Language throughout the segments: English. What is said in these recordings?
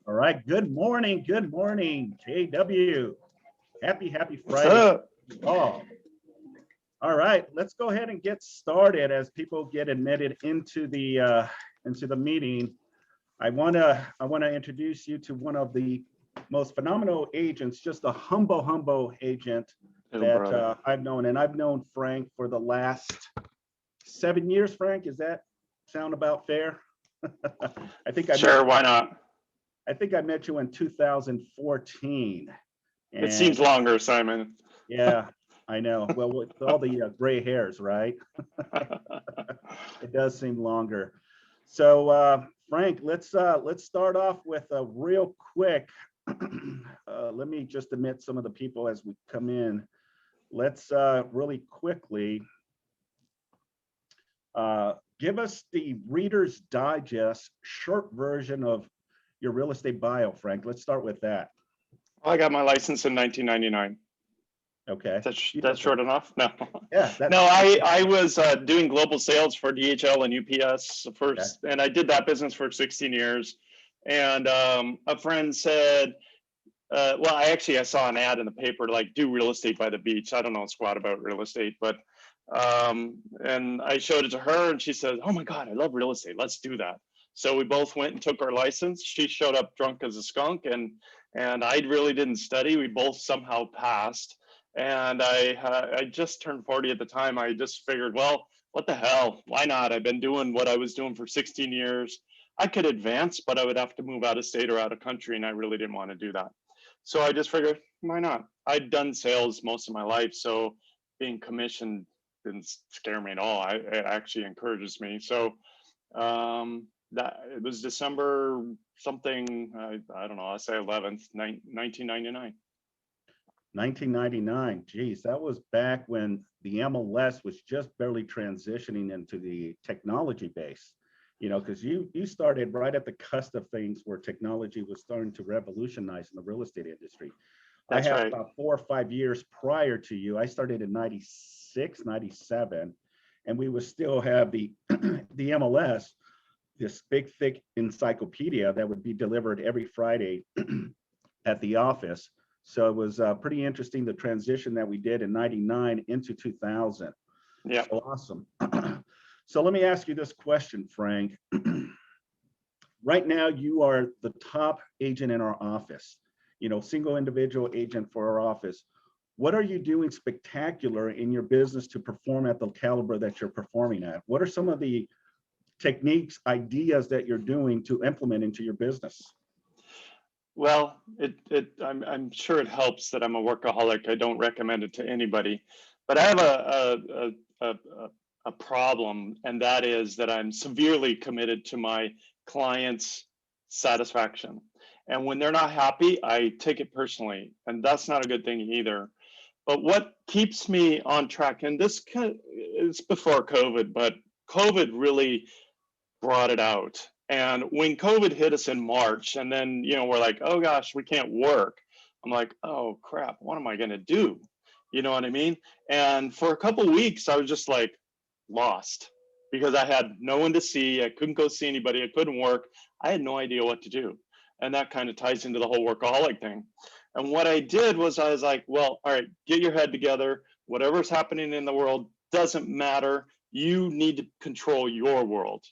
All right, good morning, KW. Happy What's Friday. up? All right, let's go ahead and get started as people get admitted into the meeting. I wanna introduce you to one of the most phenomenal agents, just a humble agent that I've known, and I've known Frank for the last 7 years. Frank, does that sound about fair? I think Sure, why not? I think I met you in 2014. It seems longer, Simon. Yeah, I know. Well, with all the gray hairs, right? It does seem longer. So, Frank, let's start off with a real quick. Let me just admit some of the people as we come in. Let's really quickly give us the Reader's Digest short version of your real estate bio, Frank. Let's start with that. I got my license in 1999. Okay. That's short enough? No. Yeah. No, I was doing global sales for DHL and UPS first, and I did that business for 16 years. And a friend said, well, I saw an ad in the paper, like, do real estate by the beach. I don't know squat about real estate, but, and I showed it to her and she said, oh my God, I love real estate. Let's do that. So we both went and took our license. She showed up drunk as a skunk, and I really didn't study. We both somehow passed. And I just turned 40 at the time. I just figured, well, what the hell? Why not? I've been doing what I was doing for 16 years. I could advance, but I would have to move out of state or out of country, and I really didn't want to do that. So I just figured, why not? I'd done sales most of my life, so being commissioned didn't scare me at all. It actually encourages me. So that it was December something, I don't know, I'll say 11th, 1999. 1999. Geez, that was back when the MLS was just barely transitioning into the technology base. You know, because you started right at the cusp of things where technology was starting to revolutionize in the real estate industry. That's I had right. about 4 or 5 years prior to you. I started in 96, 97, and we would still have the the MLS, this big, thick encyclopedia that would be delivered every Friday at the office. So it was pretty interesting, the transition that we did in 99 into 2000. Yeah. So awesome. So let me ask you this question, Frank. Right now, you are the top agent in our office, you know, single individual agent for our office. What are you doing spectacular in your business to perform at the caliber that you're performing at? What are some of the techniques, ideas that you're doing to implement into your business? Well, I'm sure it helps that I'm a workaholic. I don't recommend it to anybody, but I have a problem, and that is that I'm severely committed to my clients' satisfaction. And when they're not happy, I take it personally, and that's not a good thing either. But what keeps me on track, and this is before COVID, but COVID really brought it out. And when COVID hit us in March, and then, you know, we're like, oh gosh, we can't work. I'm like, oh crap, what am I going to do? You know what I mean? And for a couple of weeks, I was just like lost because I had no one to see. I couldn't go see anybody. I couldn't work. I had no idea what to do. And that kind of ties into the whole workaholic thing. And what I did was I was like, well, all right, get your head together. Whatever's happening in the world doesn't matter. You need to control your world.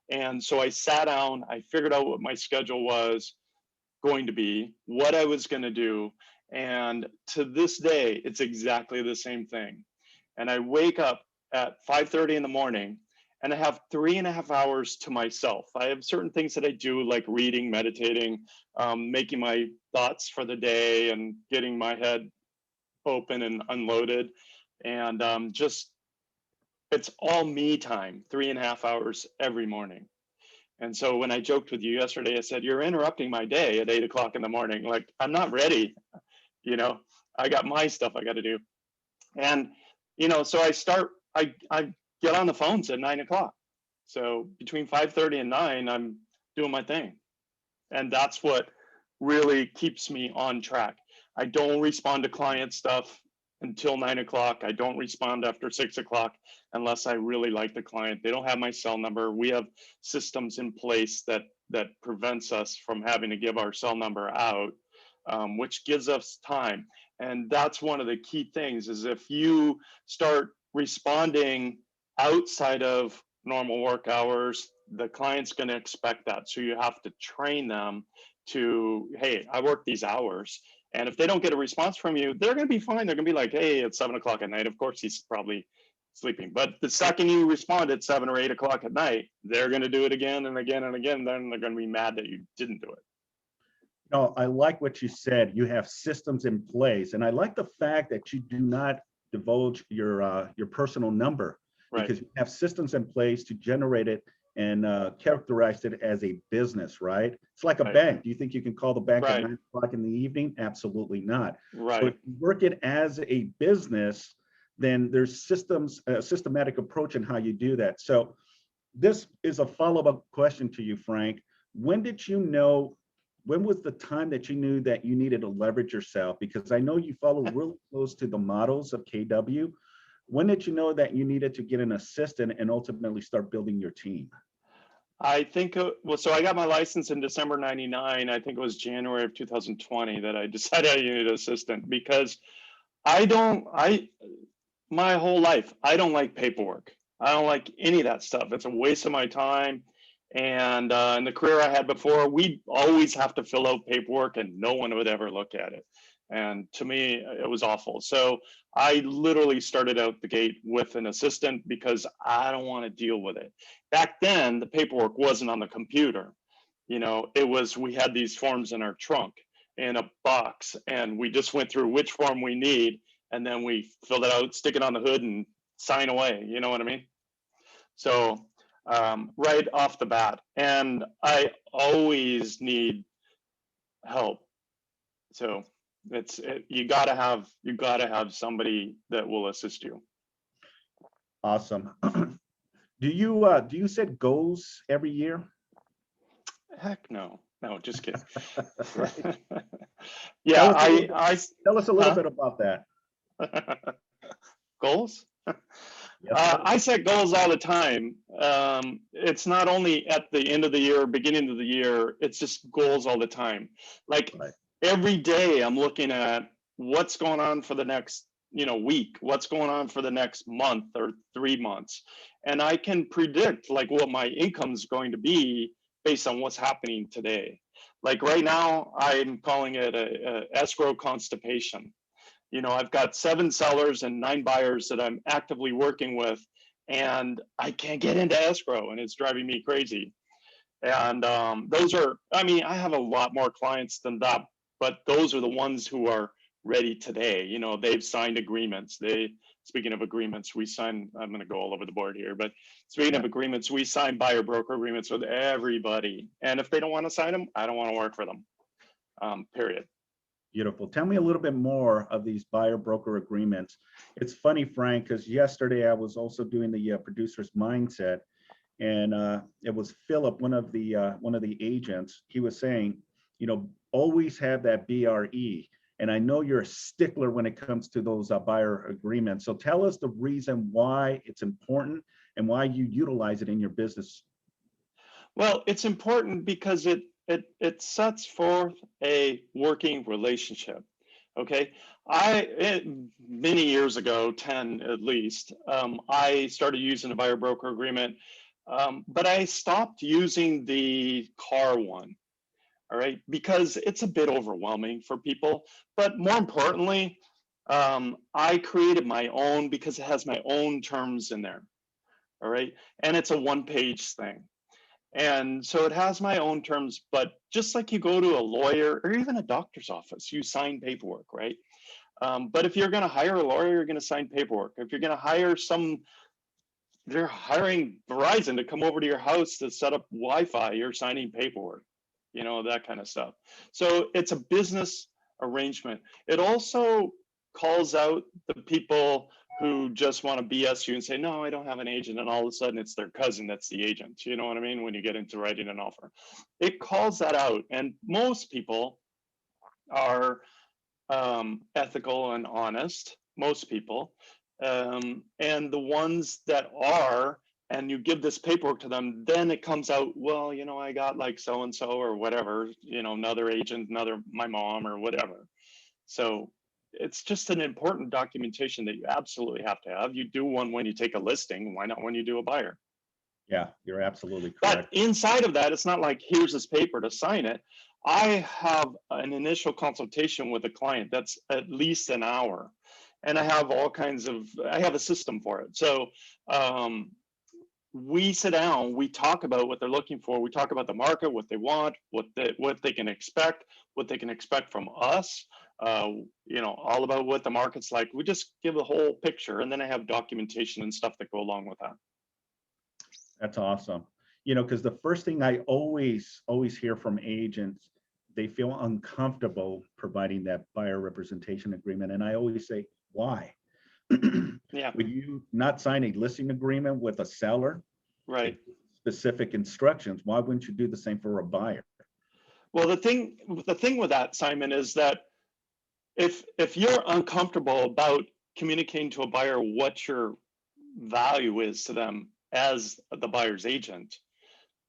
And so I sat down, I figured out what my schedule was going to be, what I was going to do. And to this day, it's exactly the same thing. And I wake up at 5:30 in the morning and I have 3.5 hours to myself. I have certain things that I do, like reading, meditating, making my thoughts for the day and getting my head open and unloaded. And just it's all me time, 3.5 hours every morning. And so when I joked with you yesterday, I said, you're interrupting my day at 8 o'clock in the morning. Like, I'm not ready. You know, I got my stuff I got to do. And, you know, so I get on the phones at 9 o'clock. So between 5:30 and 9, I'm doing my thing. And that's what really keeps me on track. I don't respond to client stuff until 9 o'clock. I don't respond after 6 o'clock unless I really like the client. They don't have my cell number. We have systems in place that prevents us from having to give our cell number out, which gives us time. And that's one of the key things is if you start responding outside of normal work hours, the client's going to expect that. So you have to train them to, hey, I work these hours. And if they don't get a response from you, they're going to be fine. They're going to be like, hey, it's 7 o'clock at night. Of course, he's probably sleeping. But the second you respond at 7 or 8 o'clock at night, they're going to do it again and again and again. Then they're going to be mad that you didn't do it. No, I like what you said. You have systems in place, and I like the fact that you do not divulge your personal number, Right. because you have systems in place to generate it and characterize it as a business, right? It's like a Right. bank. Do you think you can call the bank Right. at 9 o'clock in the evening? Absolutely not. Right. So if you work it as a business, then there's a systematic approach in how you do that. So this is a follow-up question to you, Frank. When did you know, when was the time that you knew that you needed to leverage yourself? Because I know you follow really close to the models of KW. When did you know that you needed to get an assistant and ultimately start building your team? I think, well, so I got my license in December 99. I think it was January of 2020 that I decided I needed an assistant because my whole life, I don't like paperwork. I don't like any of that stuff. It's a waste of my time. And in the career I had before, we'd always have to fill out paperwork and no one would ever look at it. And to me, it was awful. So I literally started out the gate with an assistant because I don't want to deal with it. Back then, the paperwork wasn't on the computer. You know, it was, we had these forms in our trunk in a box and we just went through which form we need and then we filled it out, stick it on the hood and sign away. You know what I mean? So right off the bat, and I always need help. So you gotta have somebody that will assist you. Awesome. Do you set goals every year? Heck no, just kidding. Right. Yeah, Tell us a little bit about that. Goals. Yes, I set goals all the time. It's not only at the end of the year, beginning of the year, it's just goals all the time. Like right. every day I'm looking at what's going on for the next, week, what's going on for the next month or 3 months. And I can predict like what my income's going to be based on what's happening today. Like right now, I'm calling it a escrow constipation. I've got 7 sellers and 9 buyers that I'm actively working with, and I can't get into escrow, and it's driving me crazy. And those are, I have a lot more clients than that, but those are the ones who are ready today. They've signed agreements. Speaking of agreements, we sign, I'm going to go all over the board here, but speaking of agreements, we sign buyer broker agreements with everybody. And if they don't want to sign them, I don't want to work for them, period. Beautiful. Tell me a little bit more of these buyer broker agreements. It's funny, Frank, because yesterday I was also doing the producer's mindset, and it was Philip, one of the agents. He was saying, always have that BRE. And I know you're a stickler when it comes to those buyer agreements. So tell us the reason why it's important and why you utilize it in your business. Well, it's important because it sets forth a working relationship. Okay, many years ago, 10 at least, I started using a buyer broker agreement, but I stopped using the car one. All right, because it's a bit overwhelming for people. But more importantly, I created my own because it has my own terms in there. All right, and it's a one-page thing. And so it has my own terms, but just like you go to a lawyer or even a doctor's office, you sign paperwork, right? But if you're going to hire a lawyer, you're going to sign paperwork. If you're going to hire they're hiring Verizon to come over to your house to set up Wi-Fi, you're signing paperwork, that kind of stuff. So it's a business arrangement. It also calls out the people who just want to BS you and say, no, I don't have an agent. And all of a sudden it's their cousin that's the agent. You know what I mean? When you get into writing an offer, it calls that out. And most people are ethical and honest. most people. And the ones that are, and you give this paperwork to them, then it comes out, well, you know, I got like so and so or whatever, you know, another agent, another my mom or whatever. So it's just an important documentation that you absolutely have to have. You do one when you take a listing. Why not when you do a buyer? Yeah, you're absolutely But correct. inside of that, it's not like here's this paper to sign it. I have an initial consultation with a client that's at least an hour, and I have all kinds of, I have a system for it. So um, we sit down, we talk about what they're looking for, we talk about the market, what they want, what they can expect, what they can expect from us. You know, all about what the market's like. We just give a whole picture, and then I have documentation and stuff that go along with that. That's awesome. You know, because the first thing I always hear from agents, they feel uncomfortable providing that buyer representation agreement. And I always say, why? Yeah, Would you not sign a listing agreement with a seller? right. Specific instructions. Why wouldn't you do the same for a buyer? Well, the thing with that, Simon, is that if you're uncomfortable about communicating to a buyer what your value is to them as the buyer's agent,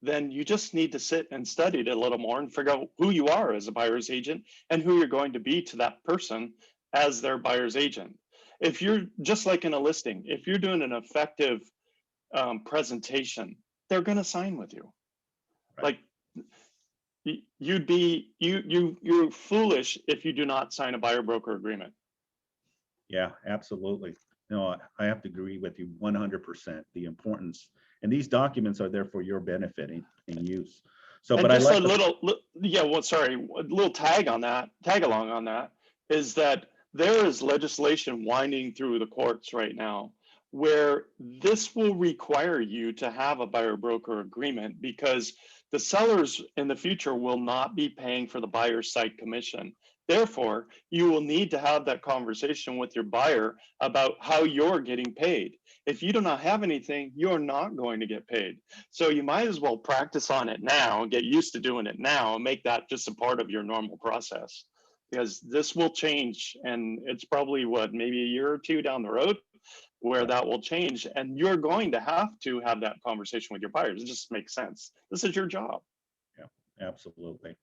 then you just need to sit and study it a little more and figure out who you are as a buyer's agent and who you're going to be to that person as their buyer's agent. If you're just like in a listing, if you're doing an effective presentation, they're going to sign with you. Right. Like you're foolish if you do not sign a buyer broker agreement. Yeah, absolutely. No, I have to agree with you 100%. The importance, and these documents are there for your benefit and use. So, And but I just a like the, little, yeah, well, sorry, a little tag along on that is that there is legislation winding through the courts right now where this will require you to have a buyer broker agreement because the sellers in the future will not be paying for the buyer's site commission. Therefore, you will need to have that conversation with your buyer about how you're getting paid. If you do not have anything, you're not going to get paid. So you might as well practice on it now and get used to doing it now and make that just a part of your normal process because this will change. And it's probably what, maybe a year or two down the road where that will change. And you're going to have that conversation with your buyers. It just makes sense. This is your job. yeah, absolutely.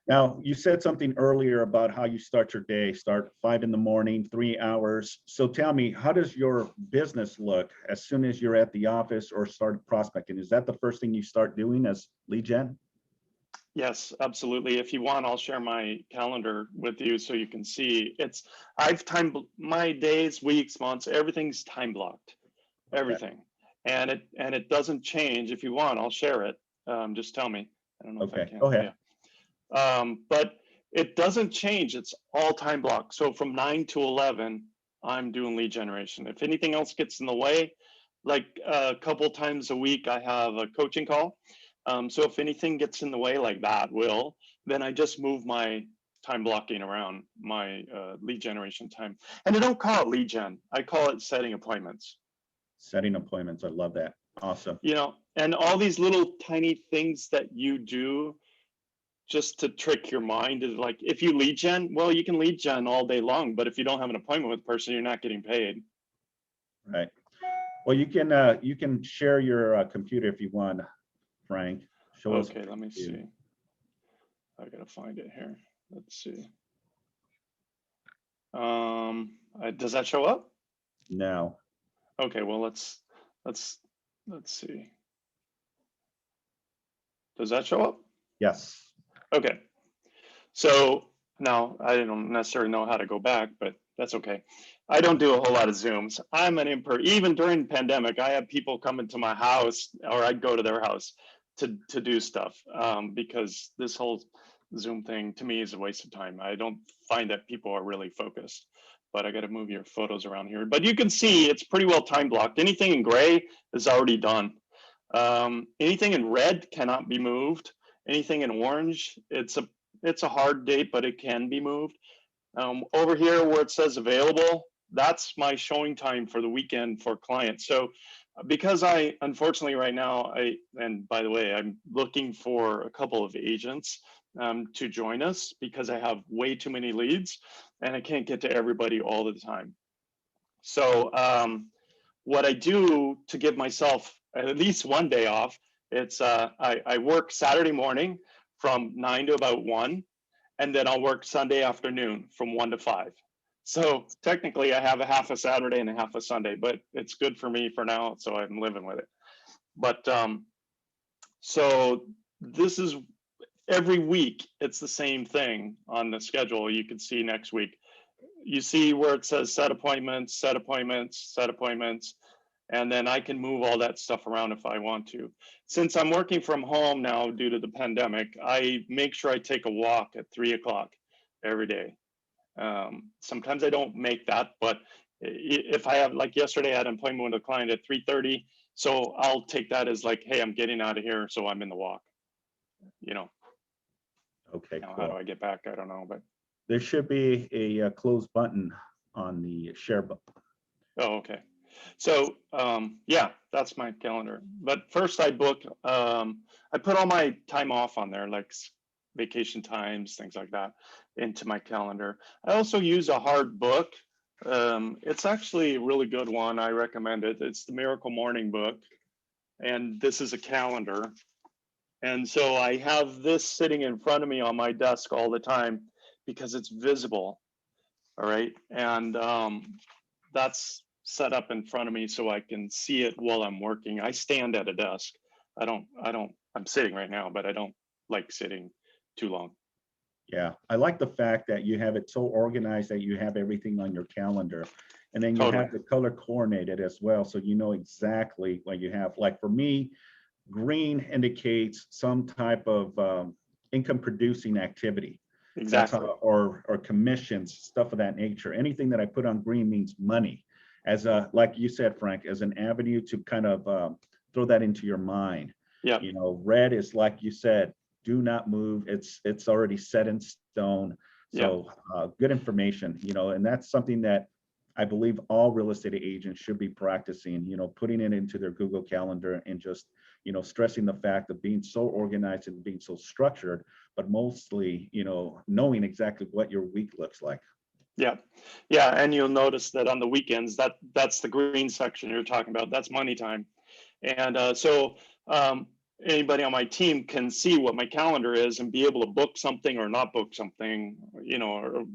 Now, you said something earlier about how you start your day, start 5 in the morning, 3 hours. So tell me, how does your business look as soon as you're at the office or start prospecting? Is that the first thing you start doing as lead gen? Yes, absolutely. If you want, I'll share my calendar with you so you can see. I've time my days, weeks, months, everything's time blocked, Okay, everything. And it doesn't change. If you want, I'll share it. Just tell me. I don't know if I okay, can. go ahead. Yeah. But it doesn't change. It's all time blocked. So from 9 to 11, I'm doing lead generation. If anything else gets in the way, like a couple times a week, I have a coaching call. So if anything gets in the way like that then I just move my time blocking around my lead generation time. And I don't call it lead gen. I call it setting appointments. Setting appointments. I love that. Awesome. You know, and all these little tiny things that you do just to trick your mind is like, if you lead gen, well, you can lead gen all day long, but if you don't have an appointment with the person, you're not getting paid. Right. Well, you can share your computer if you want, Frank. Show us. Okay, let me see. I gotta find it here. Let's see. Does that show up? No. Okay, well, let's see. Does that show up? Yes. Okay. So now I don't necessarily know how to go back, but that's okay. I don't do a whole lot of Zooms. I'm an even during the pandemic, I have people come into my house or I'd go to their house to do stuff because this whole Zoom thing to me is a waste of time. I don't find that people are really focused, but I got to move your photos around here. But you can see it's pretty well time blocked. Anything in gray is already done. Anything in red cannot be moved. Anything in orange, it's a hard date, but it can be moved. Over here where it says available, that's my showing time for the weekend for clients. So because I, unfortunately right now, and by the way, I'm looking for a couple of agents to join us because I have way too many leads and I can't get to everybody all the time. So what I do to give myself at least one day off, it's I work Saturday morning from 9 to about 1, and then I'll work Sunday afternoon from 1 to 5. So technically I have a half a Saturday and a half a Sunday, but it's good for me for now, so I'm living with it. But so this is every week, it's the same thing on the schedule. You can see next week. You see where it says set appointments, set appointments, set appointments, and then I can move all that stuff around if I want to. Since I'm working from home now due to the pandemic, I make sure I take a walk at 3 o'clock every day. Sometimes I don't make that, but if I have, like yesterday, I had an appointment with a client at 3:30, so I'll take that as like, hey, I'm getting out of here, so I'm in the walk. You know, Okay, how cool. do I get back? I don't know, but There should be a close button on the share button. oh, okay. So yeah, that's my calendar. But first I book, I put all my time off on there, like vacation times, things like that, into my calendar. I also use a hard book. It's actually a really good one. I recommend it. It's the Miracle Morning book. And this is a calendar. And so I have this sitting in front of me on my desk all the time because it's visible. All right. And that's set up in front of me so I can see it while I'm working. I stand at a desk. I'm sitting right now, but I don't like sitting too long. Yeah, I like the fact that you have it so organized that you have everything on your calendar. And then you Totally. have the color coordinated as well. So you know exactly what you have. Like for me, green indicates some type of income producing activity. That's Exactly. how, or commissions, stuff of that nature. Anything that I put on green means money. As a, like you said, Frank, as an avenue to kind of throw that into your mind. Yeah. You know, red is like you said, do not move. It's already set in stone. So good information, you know, and that's something that I believe all real estate agents should be practicing, you know, putting it into their Google Calendar and just, you know, stressing the fact of being so organized and being so structured, but mostly, you know, knowing exactly what your week looks like. Yeah. Yeah. And you'll notice that on the weekends, that's the green section you're talking about. That's money time. And so anybody on my team can see what my calendar is and be able to book something or not book something, you know, or at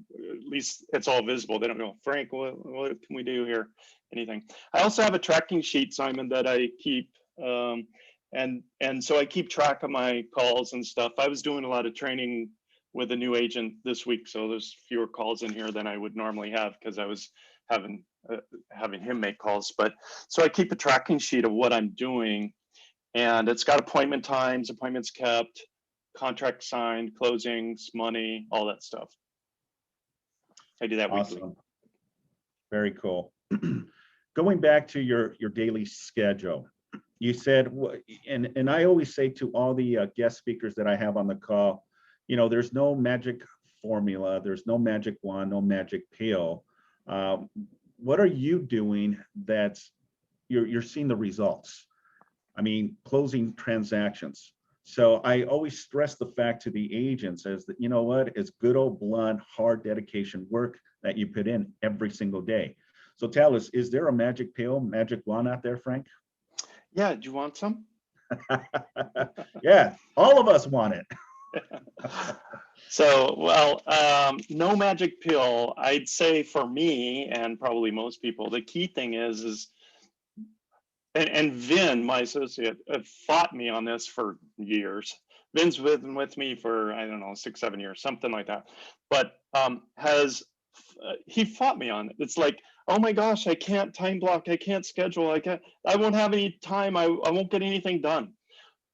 least it's all visible. They don't go, Frank, what can we do here? Anything. I also have a tracking sheet, Simon, that I keep. And so I keep track of my calls and stuff. I was doing a lot of training with a new agent this week, so there's fewer calls in here than I would normally have because I was having him make calls. But so I keep a tracking sheet of what I'm doing, and it's got appointment times, appointments kept, contract signed, closings, money, all that stuff. I do that Awesome. weekly. Very cool. Going back to your daily schedule, you said, and I always say to all the guest speakers that I have on the call, you know, there's no magic formula, there's no magic wand, no magic pill. What are you doing that's you're seeing the results? I mean, closing transactions. So I always stress the fact to the agents as that, you know what, it's good old blunt, hard dedication work that you put in every single day. So tell us, is there a magic pill, magic wand out there, Frank? Yeah, do you want some? Yeah, all of us want it. So, well, no magic pill. I'd say for me and probably most people, the key thing is and Vin, my associate, fought me on this for years. Vin's been with me for, I don't know, 6, 7 years, something like that. But he fought me on it. It's like, oh my gosh, I can't time block, I can't schedule, I won't have any time, I won't get anything done.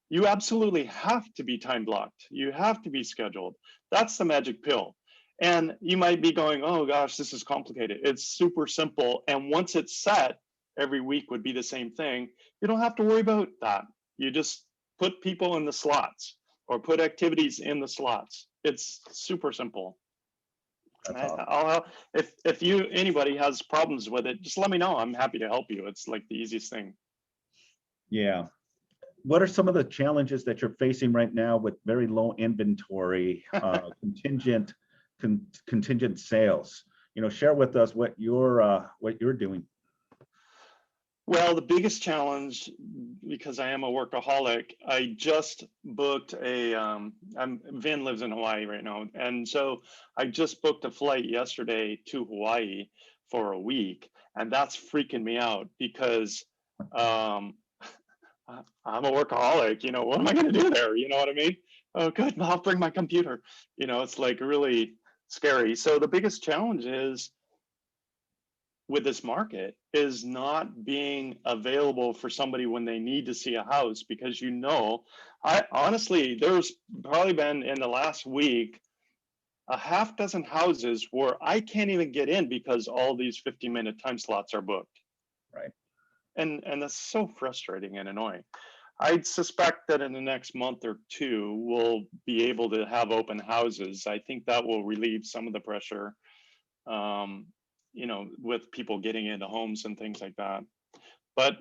You absolutely have to be time blocked. You have to be scheduled. That's the magic pill. And you might be going, oh gosh, this is complicated. It's super simple. And once it's set, every week would be the same thing. You don't have to worry about that. You just put people in the slots or put activities in the slots. It's super simple. That's awesome. If anybody has problems with it, just let me know. I'm happy to help you. It's like the easiest thing. Yeah. What are some of the challenges that you're facing right now with very low inventory, contingent sales? You know, share with us what you're doing. Well, the biggest challenge, because I am a workaholic, I just booked Vin lives in Hawaii right now. And so I just booked a flight yesterday to Hawaii for a week. And that's freaking me out because um, I'm a workaholic. What am I going to do there? You know what I mean? Oh, good. I'll bring my computer. It's like really scary. So the biggest challenge is with this market is not being available for somebody when they need to see a house, because I honestly, there's probably been in the last week a half dozen houses where I can't even get in because all these 15-minute time slots are booked. Right. And that's so frustrating and annoying. I'd suspect that in the next month or two, we'll be able to have open houses. I think that will relieve some of the pressure, with people getting into homes and things like that. But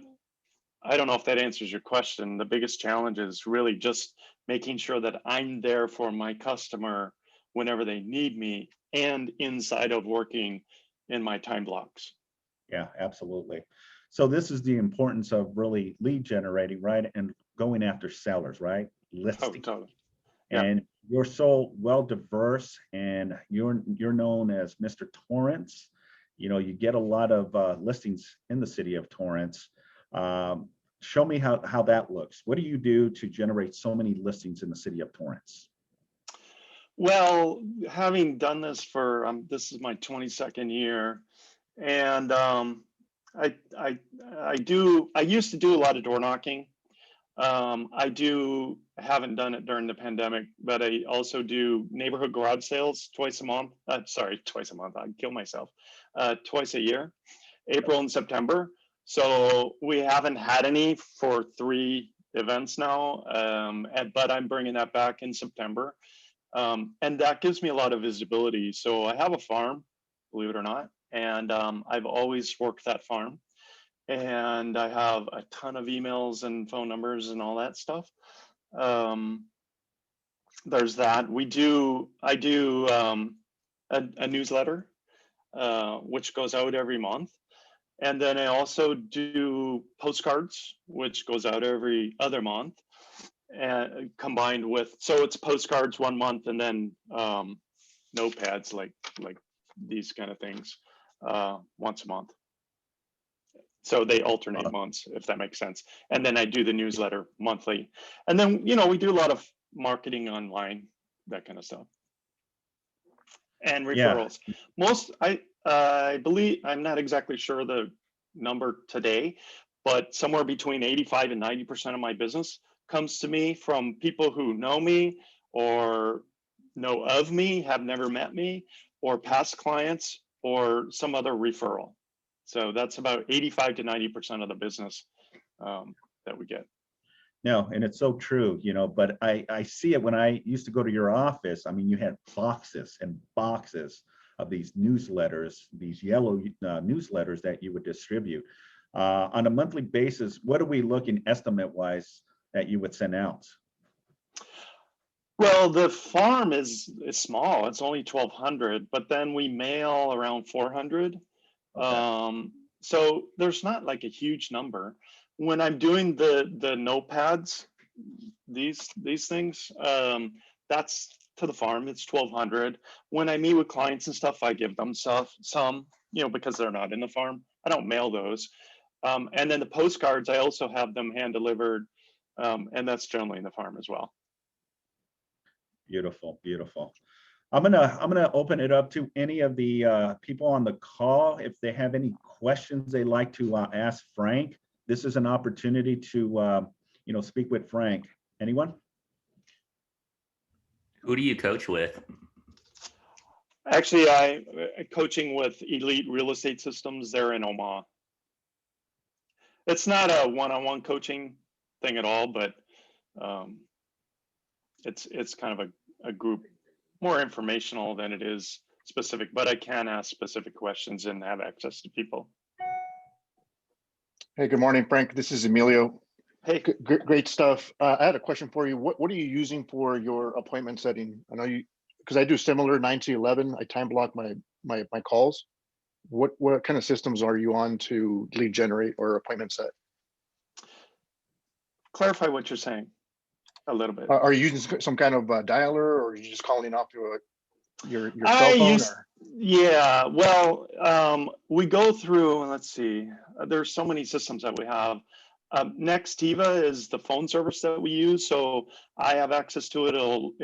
I don't know if that answers your question. The biggest challenge is really just making sure that I'm there for my customer whenever they need me and inside of working in my time blocks. Yeah, absolutely. So this is the importance of really lead generating, right? And going after sellers, right? Listing. Totally. Yeah. And you're so well diverse, and you're known as Mr. Torrance. You get a lot of listings in the city of Torrance. Show me how that looks. What do you do to generate so many listings in the city of Torrance? Well, having done this for this is my 22nd year, and I used to do a lot of door knocking. Haven't done it during the pandemic, but I also do neighborhood garage sales twice a month. Sorry, twice a month. I'd kill myself. Twice a year, April and September. So we haven't had any for 3 events now, but I'm bringing that back in September. And that gives me a lot of visibility. So I have a farm, believe it or not, and I've always worked that farm. And I have a ton of emails and phone numbers and all that stuff. There's that. I do a newsletter, which goes out every month. And then I also do postcards, which goes out every other month, and combined with, so it's postcards 1 month, and then notepads like these kind of things once a month. So they alternate months, if that makes sense. And then I do the newsletter monthly. And then, we do a lot of marketing online, that kind of stuff. And referrals. Yeah. I believe, I'm not exactly sure the number today, but somewhere between 85 and 90% of my business comes to me from people who know me or know of me, have never met me, or past clients, or some other referral. So that's about 85 to 90% of the business that we get. No, and it's so true, but I see it when I used to go to your office. I mean, you had boxes and boxes of these newsletters, these yellow newsletters that you would distribute. On a monthly basis, what are we looking estimate-wise that you would send out? Well, the farm is small. It's only 1,200, but then we mail around 400. Okay. So there's not like a huge number. When I'm doing the notepads, these things, that's to the farm. It's 1,200. When I meet with clients and stuff, I give them some, because they're not in the farm. I don't mail those. And then the postcards, I also have them hand delivered, and that's generally in the farm as well. Beautiful, beautiful. I'm gonna open it up to any of the people on the call. If they have any questions they'd like to ask Frank, this is an opportunity to speak with Frank. Anyone? Who do you coach with? Actually, I'm coaching with Elite Real Estate Systems. They're in Omaha. It's not a one-on-one coaching thing at all, but it's kind of a group, more informational than it is specific, but I can ask specific questions and have access to people. Hey, good morning, Frank. This is Emilio. Hey. Great stuff. I had a question for you. What are you using for your appointment setting? I know because I do similar 9 to 11. I time block my calls. What kind of systems are you on to lead generate or appointment set? Clarify what you're saying a little bit. Are you using some kind of dialer, or are you just calling off to your I cell phone? used, yeah, well, we go through, and let's see, there's so many systems that we have. Nextiva is the phone service that we use, so I have access to it. It'll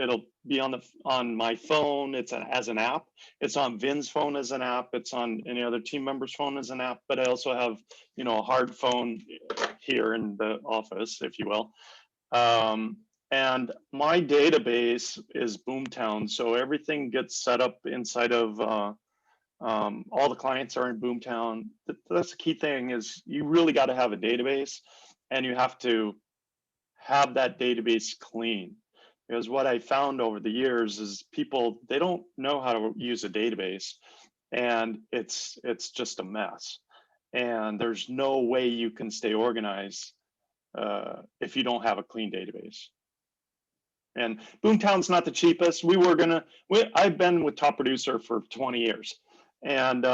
be on my phone. It's as an app. It's on Vin's phone as an app. It's on any other team member's phone as an app. But I also have, a hard phone here in the office, if you will. And my database is Boomtown, so everything gets set up inside of all the clients are in Boomtown. That's the key thing, is you really got to have a database, and you have to have that database clean. Because what I found over the years is people, they don't know how to use a database, and it's just a mess. And there's no way you can stay organized if you don't have a clean database. And Boomtown's not the cheapest. I've been with Top Producer for 20 years. And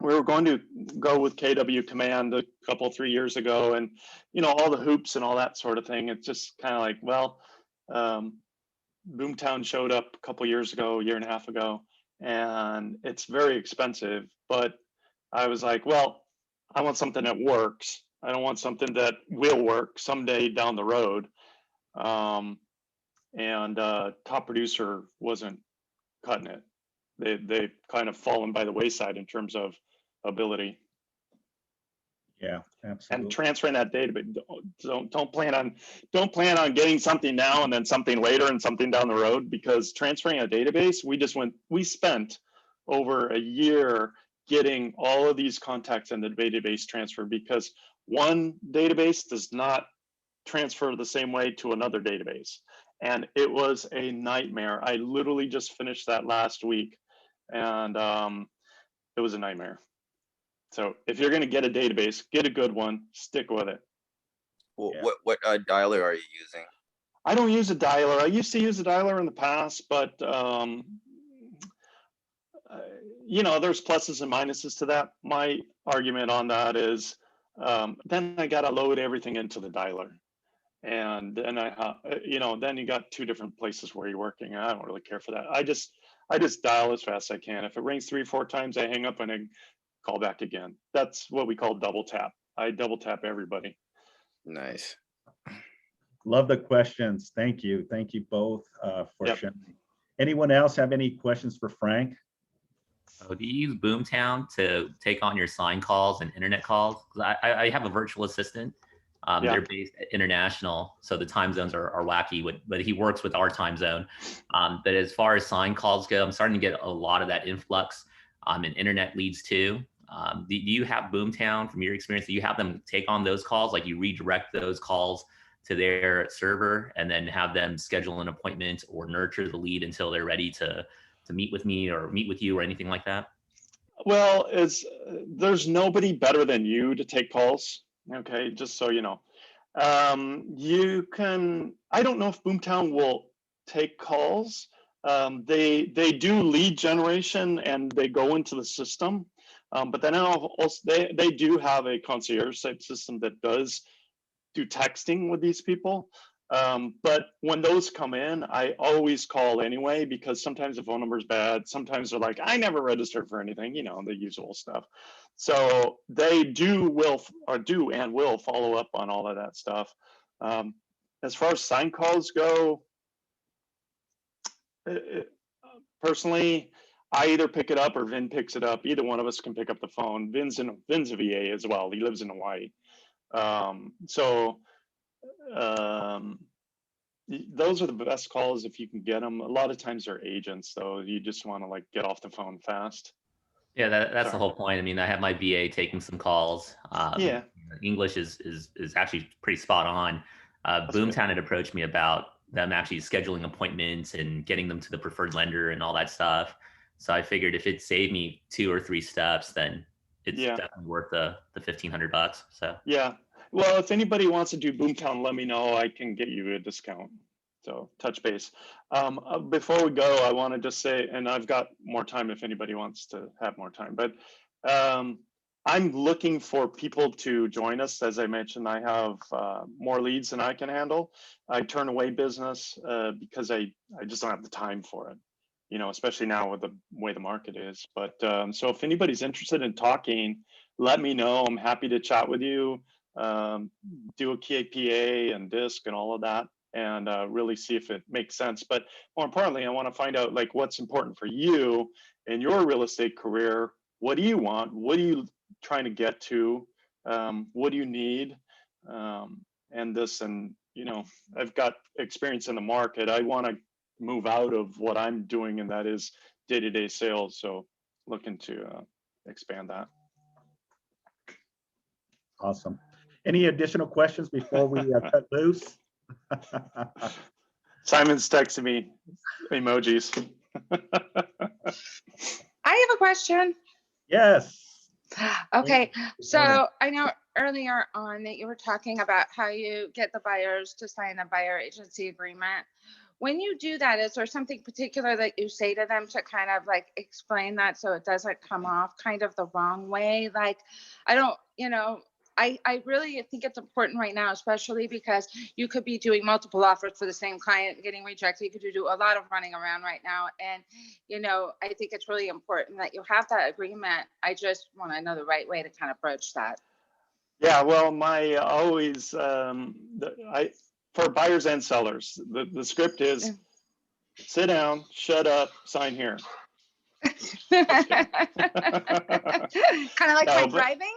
we were going to go with KW Command a couple, 3 years ago. And, all the hoops and all that sort of thing. It's just kind of like, well, Boomtown showed up a couple years ago, a year and a half ago, and it's very expensive. But I was like, well, I want something that works. I don't want something that will work someday down the road. And Top Producer wasn't cutting it. They kind of fallen by the wayside in terms of ability. Yeah, absolutely. And transferring that data, but don't plan on getting something now and then something later and something down the road, because transferring a database, we spent over a year getting all of these contacts in the database transfer, because one database does not transfer the same way to another database. And it was a nightmare. I literally just finished that last week, and it was a nightmare. So if you're going to get a database, get a good one, stick with it. Well, Yeah. what dialer are you using? I don't use a dialer. I used to use a dialer in the past, but there's pluses and minuses to that. My argument on that is then I got to load everything into the dialer. And then then you got two different places where you're working. I don't really care for that. I just dial as fast as I can. If it rings 3 or 4 times, I hang up and I call back again. That's what we call double tap. I double tap everybody. Nice. Love the questions. Thank you. Thank you both for Yep. sharing. Anyone else have any questions for Frank? So do you use Boomtown to take on your sign calls and internet calls? 'Cause I have a virtual assistant. Yeah. They're based international, so the time zones are wacky, but he works with our time zone. But as far as sign calls go, I'm starting to get a lot of that influx in internet leads too. Do you have Boomtown, from your experience, do you have them take on those calls? Like you redirect those calls to their server and then have them schedule an appointment or nurture the lead until they're ready to meet with me or meet with you or anything like that? Well, there's nobody better than you to take calls. Okay, just so you know. You can, I don't know if Boomtown will take calls. They do lead generation and they go into the system. But then also they do have a concierge type system that does do texting with these people. But when those come in, I always call anyway, because sometimes the phone number is bad. Sometimes they're like, I never registered for anything, the usual stuff. So they do and will follow up on all of that stuff. As far as sign calls go, personally, I either pick it up or Vin picks it up. Either one of us can pick up the phone. Vin's a VA as well. He lives in Hawaii. Those are the best calls if you can get them. A lot of times they're agents, though. You just want to like get off the phone fast. Yeah, that's Sorry. the whole point. I mean, I have my VA taking some calls. Yeah. English is actually pretty spot on. Boomtown had approached me about them actually scheduling appointments and getting them to the preferred lender and all that stuff. So I figured if it saved me 2 or 3 steps, then it's definitely worth the $1,500. So yeah. Well, if anybody wants to do Boomtown, let me know. I can get you a discount. So touch base. Before we go, I want to just say, and I've got more time if anybody wants to have more time, but I'm looking for people to join us. As I mentioned, I have more leads than I can handle. I turn away business because I just don't have the time for it, you know, especially now with the way the market is. But so if anybody's interested in talking, let me know. I'm happy to chat with you, do a KPA and DISC and all of that, and really see if it makes sense. But more importantly, I want to find out like what's important for you in your real estate career. What do you want? What are you trying to get to? What do you need? And this, and you know, I've got experience in the market. I want to move out of what I'm doing, and that is day-to-day sales. So looking to expand that. Awesome. Any additional questions before we cut loose? Simon's texting me emojis. I have a question. Yes. Okay, Good morning. so I know earlier on that you were talking about how you get the buyers to sign a buyer agency agreement. When you do that, is there something particular that you say to them to kind of like explain that so it doesn't come off kind of the wrong way? Like, I don't, you know, I really think it's important right now, especially because you could be doing multiple offers for the same client and getting rejected. You could do a lot of running around right now. And, you know, I think it's really important that you have that agreement. I just want to know the right way to kind of broach that. Yeah, well, my always, for buyers and sellers, the script is sit down, shut up, sign here. Kind of like my driving.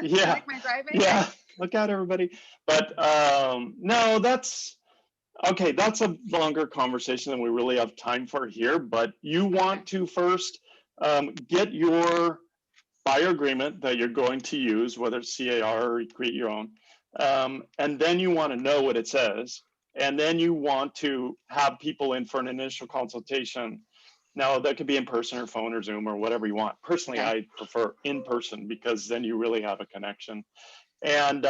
Yeah, like my driving. yeah. Look out, everybody. But no, that's okay. That's a longer conversation than we really have time for here. But you want to first get your buyer agreement that you're going to use, whether it's CAR or you create your own, and then you want to know what it says, and then you want to have people in for an initial consultation. Now that could be in person or phone or Zoom or whatever you want. Personally, Okay. I prefer in person because then you really have a connection. And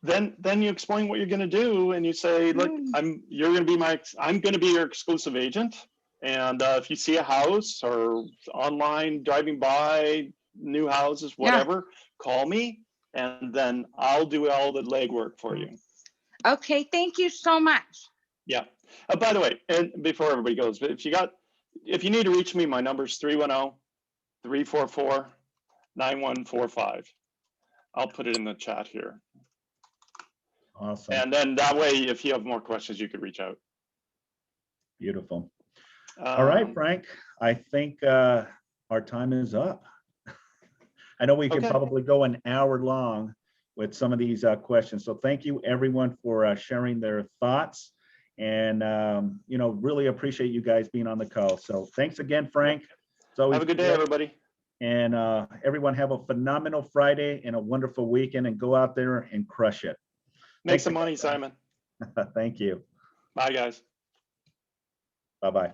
then you explain what you're going to do, and you say, look, I'm going to be your exclusive agent. And if you see a house or online driving by new houses, whatever, call me, and then I'll do all the legwork for you. Okay, thank you so much. Yeah. By the way, and before everybody goes, if you need to reach me, my number is 310-344-9145. I'll put it in the chat here. Awesome. And then that way, if you have more questions, you could reach out. Beautiful. All right, Frank, I think our time is up. I know we could Okay. probably go an hour long with some of these questions. So thank you everyone for sharing their thoughts, and you know, really appreciate you guys being on the call. So thanks again, Frank. So Have a good day, everybody. And everyone have a phenomenal Friday and a wonderful weekend, and go out there and crush it. Make some money, Simon. Thank you. Bye, guys. Bye-bye.